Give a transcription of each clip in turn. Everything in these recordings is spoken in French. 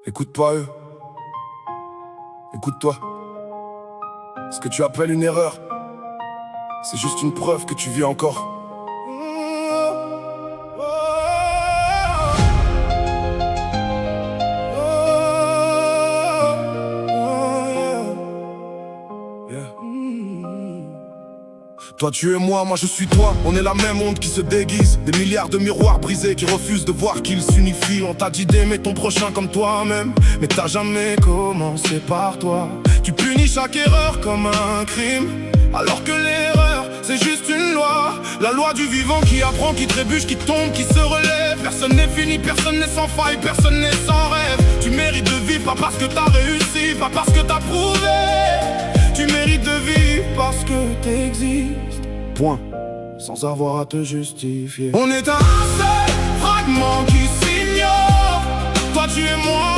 Écoute pas eux. Écoute-toi. Ce que tu appelles une erreur, c'est juste une preuve que tu vis encore. Toi tu es moi, moi je suis toi. On est la même onde qui se déguise. Des milliards de miroirs brisés qui refusent de voir qu'ils s'unifient. On t'a dit d'aimer ton prochain comme toi-même, mais t'as jamais commencé par toi. Tu punis chaque erreur comme un crime, alors que l'erreur c'est juste une loi. La loi du vivant qui apprend, qui trébuche, qui tombe, qui se relève. Personne n'est fini, personne n'est sans faille, personne n'est sans rêve. Tu mérites de vivre, pas parce que t'as réussi, pas parce que t'as prouvé. Tu mérites de vivre parce que t'existes. Point. Sans avoir à te justifier. On est un seul fragment qui s'ignore. Toi tu es moi,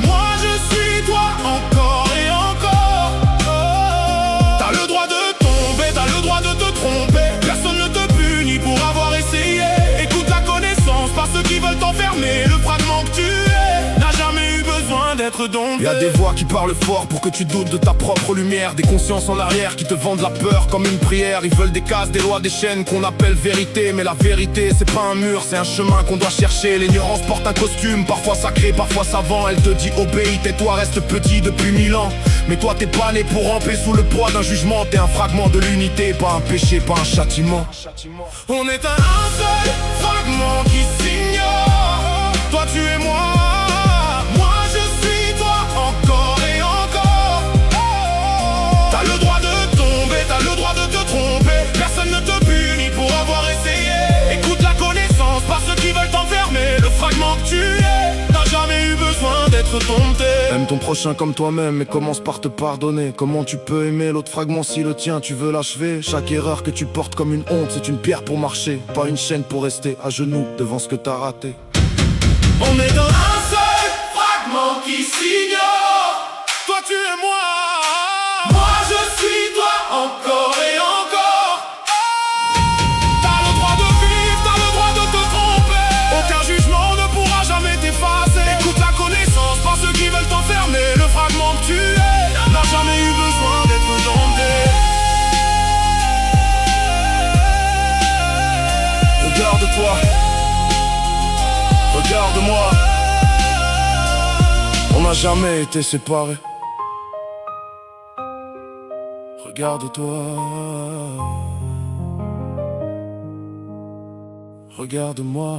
moi je suis toi, encore et encore. T'as le droit de tomber, t'as le droit de te tromper. Personne ne te punit pour avoir essayé. Écoute la connaissance, pas ceux qui veulent t'enfermer. Le fragment que tu es n'a jamais eu besoin d'être dompté. Y'a des voix qui parlent fort pour que tu doutes de ta propre lumière. Des consciences en arrière qui te vendent la peur comme une prière. Ils veulent des cases, des lois, des chaînes qu'on appelle vérité. Mais la vérité c'est pas un mur, c'est un chemin qu'on doit chercher. L'ignorance porte un costume, parfois sacré, parfois savant. Elle te dit obéis, tais-toi, reste petit depuis 1000 ans. Mais toi t'es pas né pour ramper sous le poids d'un jugement. T'es un fragment de l'unité, pas un péché, pas un châtiment. On est un seul fragment qui s'ignore. Toi tu es moi, moi je suis toi, encore et encore. T'as le droit de tomber, t'as le droit de te tromper. Personne ne te punit pour avoir essayé. Écoute la connaissance, pas ceux qui veulent t'enfermer. Le fragment que tu es n'a jamais eu besoin d'être dompté. Aime ton prochain comme toi-même, mais commence par te pardonner. Comment tu peux aimer l'autre fragment si le tien tu veux l'achever? Chaque erreur que tu portes comme une honte, c'est une pierre pour marcher, pas une chaîne pour rester à genoux devant ce que t'as raté. On est dans un seul fragment qui s'ignore. Toi tu es moi, moi je suis toi, encore et encore. T'as le droit de vivre, t'as le droit de te tromper. Aucun jugement ne pourra jamais t'effacer. Écoute la connaissance, pas ceux qui veulent t'enfermer. Le fragment que tu es n'a jamais eu besoin d'être dompté. Regarde-toi, regarde-moi. On n'a jamais été séparés. Regarde-toi, regarde-moi.